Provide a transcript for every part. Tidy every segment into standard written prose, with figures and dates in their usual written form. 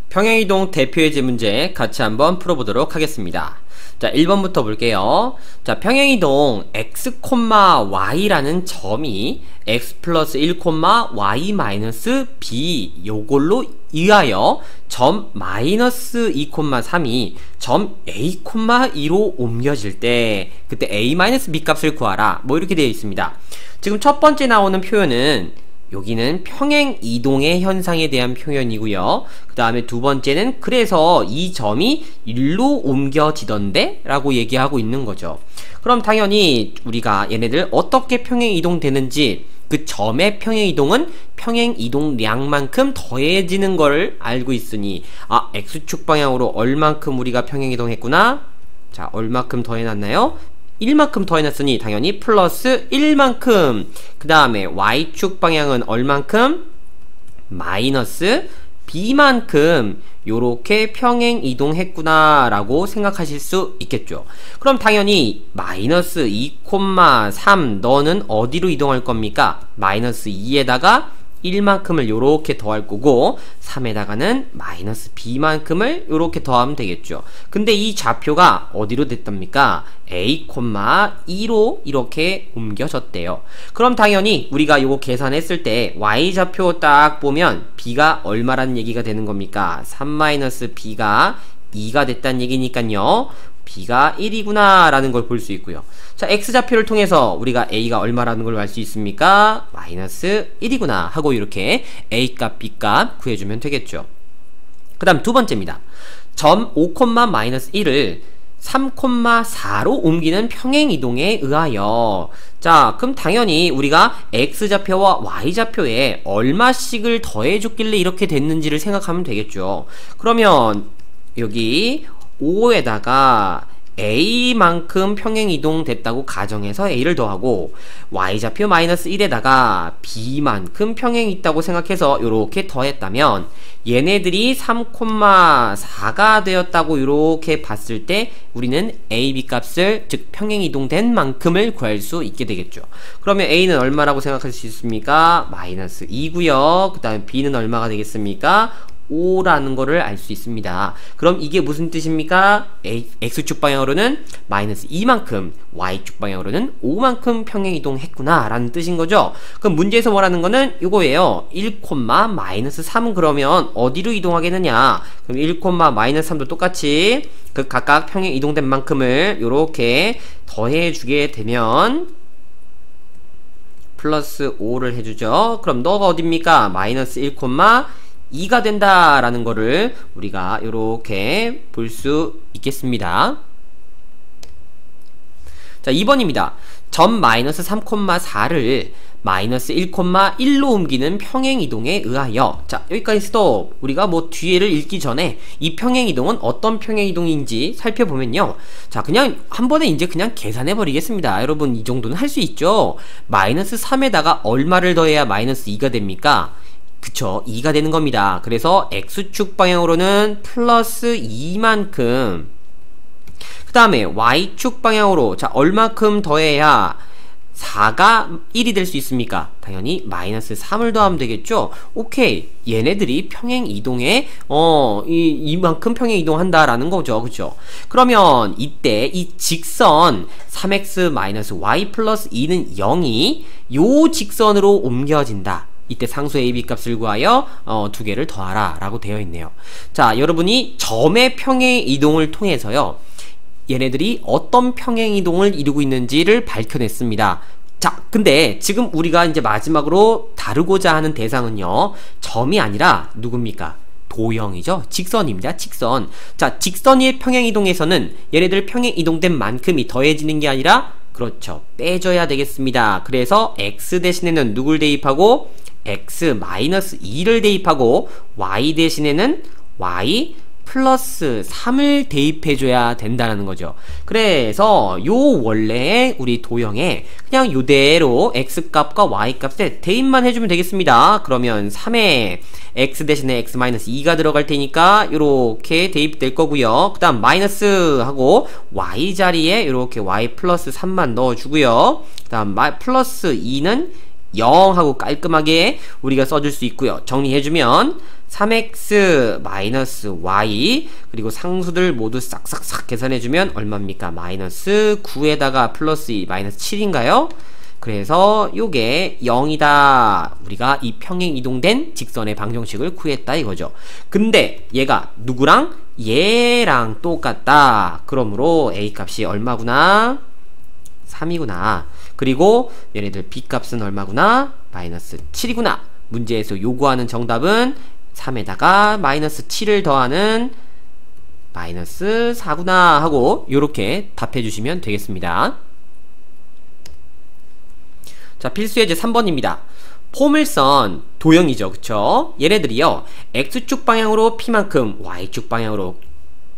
평행이동 대표예제 문제 같이 한번 풀어보도록 하겠습니다. 자, 1번부터 볼게요. 자, 평행이동 x, y라는 점이 x 플러스 1, y 마이너스 b 요걸로 의하여 점 마이너스 2, 3이 점 a, 2로 옮겨질 때 그때 a 마이너스 b 값을 구하라. 뭐 이렇게 되어 있습니다. 지금 첫 번째 나오는 표현은 여기는 평행이동의 현상에 대한 표현이고요. 그 다음에 두 번째는 그래서 이 점이 1로 옮겨지던데? 라고 얘기하고 있는 거죠. 그럼 당연히 우리가 얘네들 어떻게 평행이동 되는지 그 점의 평행이동은 평행이동량만큼 더해지는 걸 알고 있으니 x축 방향으로 얼만큼 우리가 평행이동했구나? 자, 얼만큼 더해놨나요? 1만큼 더해놨으니 당연히 플러스 1만큼. 그 다음에 y축 방향은 얼만큼? 마이너스 b만큼 요렇게 평행 이동했구나 라고 생각하실 수 있겠죠. 그럼 당연히 마이너스 2, 3 너는 어디로 이동할 겁니까? 마이너스 2에다가 1만큼을 요렇게 더할 거고 3에다가는 마이너스 b만큼을 요렇게 더하면 되겠죠. 근데 이 좌표가 어디로 됐답니까? a, 2로 이렇게 옮겨졌대요. 그럼 당연히 우리가 요거 계산했을 때 y좌표 딱 보면 b가 얼마라는 얘기가 되는 겁니까? 3-b가 2가 됐다는 얘기니까요. b가 1이구나 라는 걸 볼 수 있고요. 자, x좌표를 통해서 우리가 a가 얼마라는 걸 알 수 있습니까? 마이너스 1이구나 하고 이렇게 a값, b값 구해주면 되겠죠. 그 다음 두 번째입니다. 점 5, 마이너스 1을 3, 4로 옮기는 평행이동에 의하여 자, 그럼 당연히 우리가 x좌표와 y좌표에 얼마씩을 더해줬길래 이렇게 됐는지를 생각하면 되겠죠. 그러면 여기 5에다가 a만큼 평행이동 됐다고 가정해서 a를 더하고 y좌표 마이너스 1에다가 b만큼 평행이 있다고 생각해서 요렇게 더했다면 얘네들이 3, 4가 되었다고 요렇게 봤을 때 우리는 a, b 값을 즉 평행이동된 만큼을 구할 수 있게 되겠죠. 그러면 a는 얼마라고 생각할 수 있습니까? 마이너스 2고요. 그 다음에 b는 얼마가 되겠습니까? 5라는 거를 알 수 있습니다. 그럼 이게 무슨 뜻입니까? x축 방향으로는 마이너스 2만큼 y축 방향으로는 5만큼 평행이동 했구나 라는 뜻인 거죠. 그럼 문제에서 뭐라는 거는 이거예요. 1, 마이너스 3 그러면 어디로 이동하겠느냐? 그럼 1, 마이너스 3도 똑같이 그 각각 평행이동된 만큼을 요렇게 더해주게 되면 플러스 5를 해주죠. 그럼 너가 어딥니까? 마이너스 1, 2가 된다라는 거를 우리가 이렇게 볼 수 있겠습니다. 자, 2번입니다. 점 마이너스 3, 4를 마이너스 1, 1로 옮기는 평행이동에 의하여 자, 여기까지 스톱. 우리가 뭐 뒤에를 읽기 전에 이 평행이동은 어떤 평행이동인지 살펴보면요. 자, 그냥 한 번에 이제 그냥 계산해 버리겠습니다. 여러분 이 정도는 할 수 있죠. 마이너스 3에다가 얼마를 더해야 마이너스 2가 됩니까? 그쵸, 2가 되는 겁니다. 그래서 x축 방향으로는 플러스 2만큼 그 다음에 y축 방향으로 자 얼마큼 더해야 4가 1이 될 수 있습니까? 당연히 마이너스 3을 더하면 되겠죠. 오케이, 얘네들이 평행이동에 이만큼 평행이동한다라는 거죠. 그쵸? 그러면 이때 이 직선 3x 마이너스 y 플러스 2는 0이 요 직선으로 옮겨진다. 이때 상수 a, b 값을 구하여 두 개를 더하라 라고 되어 있네요. 자, 여러분이 점의 평행이동을 통해서요 얘네들이 어떤 평행이동을 이루고 있는지를 밝혀냈습니다. 자, 근데 지금 우리가 이제 마지막으로 다루고자 하는 대상은요 점이 아니라 누굽니까? 도형이죠. 직선입니다. 직선. 자, 직선의 평행이동에서는 얘네들 평행이동된 만큼이 더해지는 게 아니라 그렇죠, 빼줘야 되겠습니다. 그래서 x 대신에는 누굴 대입하고 x 마이너스 2를 대입하고 y 대신에는 y 플러스 3을 대입해줘야 된다는 거죠. 그래서 요 원래의 우리 도형에 그냥 요대로 x값과 y값에 대입만 해주면 되겠습니다. 그러면 3에 x 대신에 x 마이너스 2가 들어갈 테니까 요렇게 대입될 거고요. 그 다음 마이너스 하고 y 자리에 요렇게 y 플러스 3만 넣어주고요. 그 다음 플러스 2는 0 하고 깔끔하게 우리가 써줄 수 있고요. 정리해주면 3x 마이너스 y 그리고 상수들 모두 싹싹싹 계산해주면 얼마입니까? 마이너스 9에다가 플러스 2 마이너스 7인가요? 그래서 요게 0이다. 우리가 이 평행 이동된 직선의 방정식을 구했다 이거죠. 근데 얘가 누구랑? 얘랑 똑같다. 그러므로 a 값이 얼마구나? 3이구나. 그리고 얘네들 b 값은 얼마구나? 마이너스 7이구나. 문제에서 요구하는 정답은 3에다가 마이너스 7을 더하는 마이너스 4구나 하고 요렇게 답해 주시면 되겠습니다. 자, 필수 예제 3번입니다. 포물선 도형이죠. 그쵸? 얘네들이요 x축 방향으로 p만큼 y축 방향으로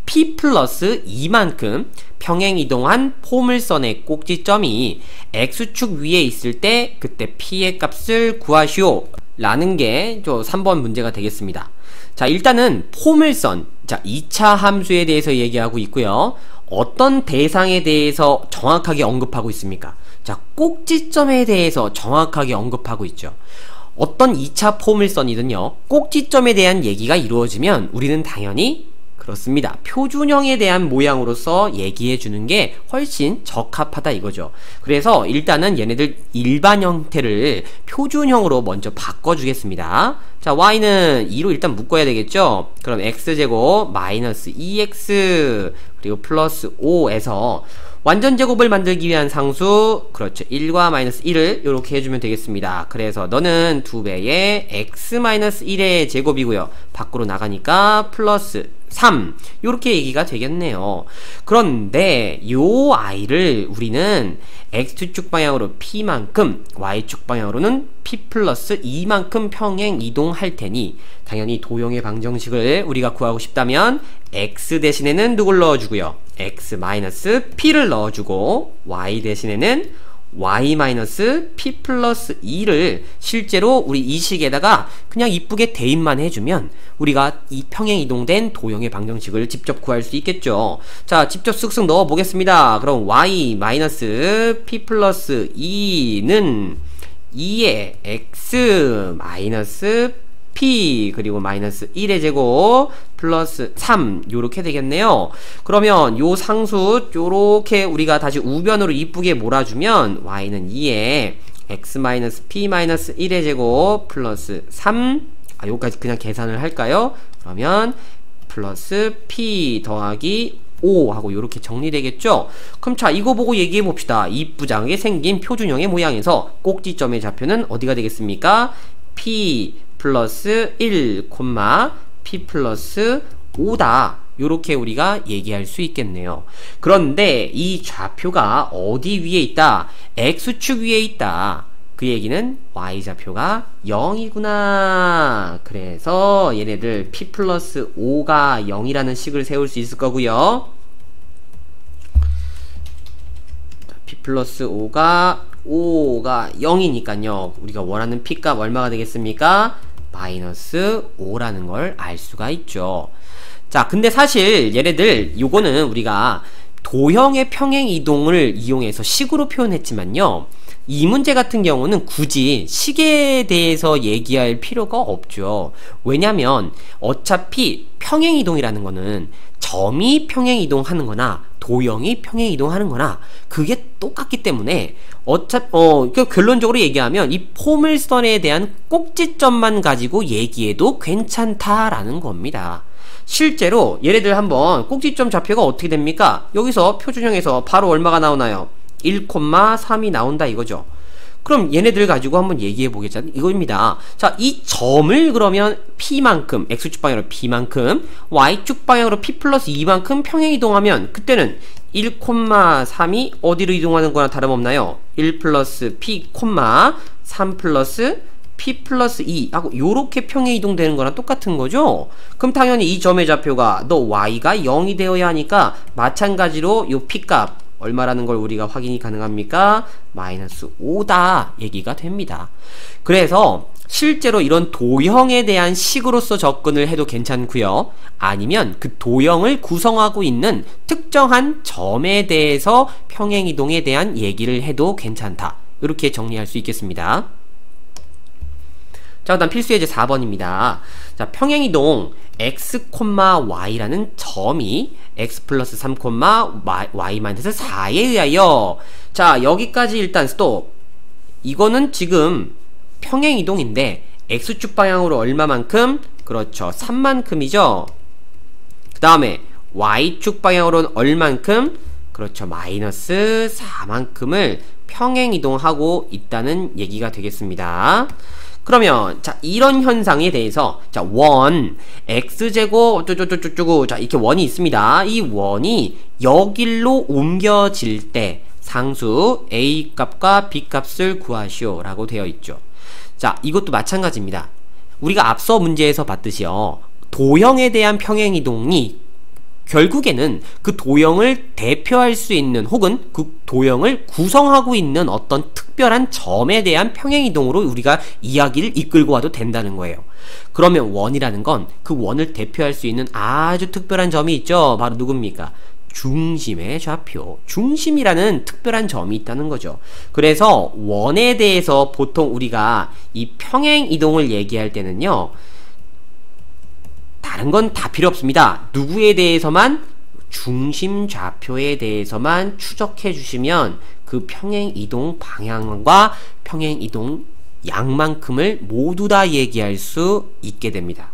p 플러스 2만큼 평행이동한 포물선의 꼭지점이 x축 위에 있을 때 그때 p의 값을 구하시오 라는 게 3번 문제가 되겠습니다. 자, 일단은 포물선, 자 2차 함수에 대해서 얘기하고 있고요. 어떤 대상에 대해서 정확하게 언급하고 있습니까? 자, 꼭지점에 대해서 정확하게 언급하고 있죠. 어떤 2차 포물선이든요 꼭지점에 대한 얘기가 이루어지면 우리는 당연히 그렇습니다. 표준형에 대한 모양으로서 얘기해 주는 게 훨씬 적합하다 이거죠. 그래서 일단은 얘네들 일반 형태를 표준형으로 먼저 바꿔주겠습니다. 자, y는 2로 일단 묶어야 되겠죠. 그럼 x제곱 마이너스 2x 그리고 플러스 5에서 완전제곱을 만들기 위한 상수, 그렇죠, 1과 마이너스 1을 이렇게 해주면 되겠습니다. 그래서 너는 2배의 x-1의 제곱이고요. 밖으로 나가니까 플러스 3 요렇게 얘기가 되겠네요. 그런데 요 i를 우리는 x축 방향으로 p만큼 y축 방향으로는 p 플러스 2만큼 평행 이동할 테니 당연히 도형의 방정식을 우리가 구하고 싶다면 x 대신에는 누굴 넣어주고요, x 마이너스 p를 넣어주고 y 대신에는 y 마이너스 p 플러스 2를 실제로 우리 이 식에다가 그냥 이쁘게 대입만 해주면 우리가 이 평행 이동된 도형의 방정식을 직접 구할 수 있겠죠. 자, 직접 쓱쓱 넣어 보겠습니다. 그럼 y 마이너스 p 플러스 2는 2의 x 마이너스 p 그리고 마이너스 1의 제곱 플러스 3 요렇게 되겠네요. 그러면 요 상수 요렇게 우리가 다시 우변으로 이쁘게 몰아주면 y는 2에 x 마이너스 p 마이너스 1의 제곱 플러스 3 요까지 그냥 계산을 할까요? 그러면 플러스 p 더하기 5 하고 요렇게 정리되겠죠? 그럼 자, 이거 보고 얘기해 봅시다. 이쁘장하게 생긴 표준형의 모양에서 꼭지점의 좌표는 어디가 되겠습니까? p 플러스 1, p 플러스 5다. 요렇게 우리가 얘기할 수 있겠네요. 그런데 이 좌표가 어디 위에 있다? x축 위에 있다. 그 얘기는 y좌표가 0이구나. 그래서 얘네들 p 플러스 5가 0이라는 식을 세울 수 있을 거고요. p 플러스 5가 0이니까요. 우리가 원하는 p값 얼마가 되겠습니까? 마이너스 5라는 걸 알 수가 있죠. 자, 근데 사실 얘네들 요거는 우리가 도형의 평행 이동을 이용해서 식으로 표현했지만요, 이 문제 같은 경우는 굳이 식에 대해서 얘기할 필요가 없죠. 왜냐면 어차피 평행 이동이라는 거는 점이 평행 이동하는 거나 도형이 평행 이동하는 거나 그게 똑같기 때문에 결론적으로 얘기하면 이 포물선에 대한 꼭지점만 가지고 얘기해도 괜찮다라는 겁니다. 실제로 얘네들 한번 꼭지점 좌표가 어떻게 됩니까? 여기서 표준형에서 바로 얼마가 나오나요? 1,3이 나온다 이거죠. 그럼 얘네들 가지고 한번 얘기해 보겠자 이겁니다. 자, 이 점을 그러면 p만큼, x축 방향으로 p만큼, y축 방향으로 p 플러스 2만큼 평행 이동하면 그때는 1,3이 어디로 이동하는 거나 다름없나요? 1 플러스 p, 3 플러스 p 플러스 2 하고 요렇게 평행 이동되는 거랑 똑같은 거죠. 그럼 당연히 이 점의 좌표가 너 y가 0이 되어야 하니까 마찬가지로 요 p 값 얼마라는 걸 우리가 확인이 가능합니까? 마이너스 5다 얘기가 됩니다. 그래서 실제로 이런 도형에 대한 식으로서 접근을 해도 괜찮고요, 아니면 그 도형을 구성하고 있는 특정한 점에 대해서 평행이동에 대한 얘기를 해도 괜찮다. 이렇게 정리할 수 있겠습니다. 자, 그다음 필수 예제 4번입니다. 자, 평행이동 x, y라는 점이 x 플러스 3, y 마이너스 4에 의하여, 자, 여기까지 일단 스톱. 이거는 지금 평행이동인데 x축 방향으로 얼마만큼? 그렇죠, 3만큼이죠. 그 다음에 y축 방향으로는 얼만큼? 그렇죠, 마이너스 4만큼을 평행이동하고 있다는 얘기가 되겠습니다. 그러면 자, 이런 현상에 대해서 자, 원 x제곱 어쩌고저쩌고, 자, 이렇게 원이 있습니다. 이 원이 여길로 옮겨질 때 상수 a 값과 b 값을 구하시오 라고 되어 있죠. 자, 이것도 마찬가지입니다. 우리가 앞서 문제에서 봤듯이요, 도형에 대한 평행이동이 결국에는 그 도형을 대표할 수 있는, 혹은 그 도형을 구성하고 있는 어떤 특별한 점에 대한 평행이동으로 우리가 이야기를 이끌고 와도 된다는 거예요. 그러면 원이라는 건 그 원을 대표할 수 있는 아주 특별한 점이 있죠. 바로 누굽니까? 중심의 좌표, 중심이라는 특별한 점이 있다는 거죠. 그래서 원에 대해서 보통 우리가 이 평행이동을 얘기할 때는요, 다른 건 다 필요 없습니다. 누구에 대해서만? 중심 좌표에 대해서만 추적해 주시면 그 평행이동 방향과 평행이동 양만큼을 모두 다 얘기할 수 있게 됩니다.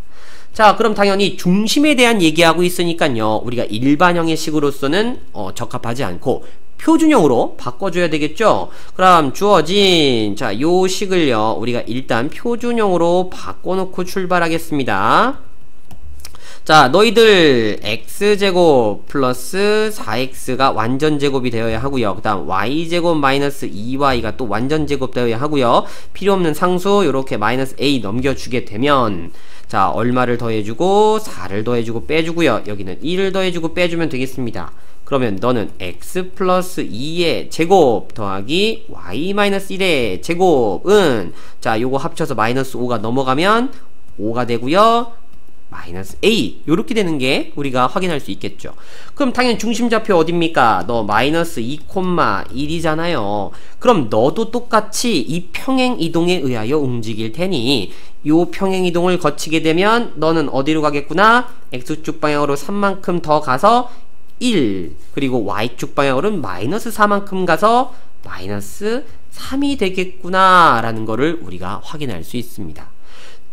자, 그럼 당연히 중심에 대한 얘기하고 있으니까요, 우리가 일반형의 식으로서는 적합하지 않고 표준형으로 바꿔줘야 되겠죠. 그럼 주어진 자, 요 식을요, 우리가 일단 표준형으로 바꿔놓고 출발하겠습니다. 자, 너희들 x제곱 플러스 4x가 완전제곱이 되어야 하고요. 그 다음 y제곱 마이너스 2y가 또 완전제곱 되어야 하고요. 필요없는 상수 요렇게 마이너스 a 넘겨주게 되면, 자, 얼마를 더해주고 4를 더해주고 빼주고요. 여기는 1을 더해주고 빼주면 되겠습니다. 그러면 너는 x 플러스 2의 제곱 더하기 y 마이너스 1의 제곱은, 자, 요거 합쳐서 마이너스 5가 넘어가면 5가 되고요. 마이너스 a, 요렇게 되는 게 우리가 확인할 수 있겠죠. 그럼 당연히 중심좌표 어딥니까? 너 마이너스 2,1이잖아요. 그럼 너도 똑같이 이 평행이동에 의하여 움직일 테니 요 평행이동을 거치게 되면 너는 어디로 가겠구나? x축 방향으로 3만큼 더 가서 1, 그리고 y축 방향으로는 마이너스 4만큼 가서 마이너스 3이 되겠구나 라는 거를 우리가 확인할 수 있습니다.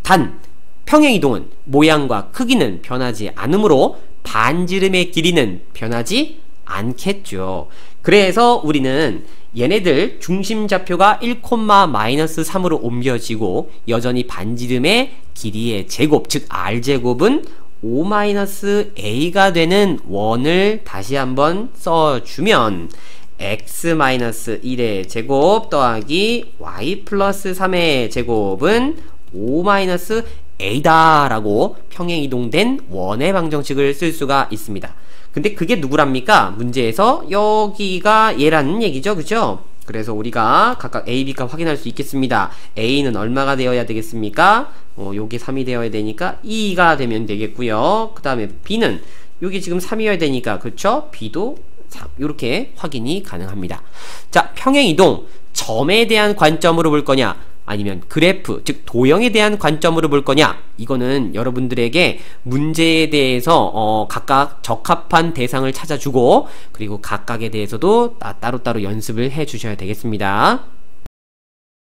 단 평행이동은 모양과 크기는 변하지 않으므로 반지름의 길이는 변하지 않겠죠. 그래서 우리는 얘네들 중심좌표가 1,-3으로 옮겨지고 여전히 반지름의 길이의 제곱, 즉 r제곱은 5-a가 되는 원을 다시 한번 써주면 x-1의 제곱 더하기 y 플러스 3의 제곱은 5-a다 라고 평행이동된 원의 방정식을 쓸 수가 있습니다. 근데 그게 누구랍니까? 문제에서 여기가 얘라는 얘기죠, 그죠? 그래서 우리가 각각 a, b 값 확인할 수 있겠습니다. a는 얼마가 되어야 되겠습니까? 요게 3이 되어야 되니까 2가 되면 되겠고요. 그 다음에 b는 요게 지금 3이어야 되니까, 그쵸? b도 3, 요렇게 확인이 가능합니다. 자, 평행이동 점에 대한 관점으로 볼 거냐, 아니면 그래프, 즉 도형에 대한 관점으로 볼 거냐, 이거는 여러분들에게 문제에 대해서 각각 적합한 대상을 찾아주고, 그리고 각각에 대해서도 따로따로 연습을 해 주셔야 되겠습니다.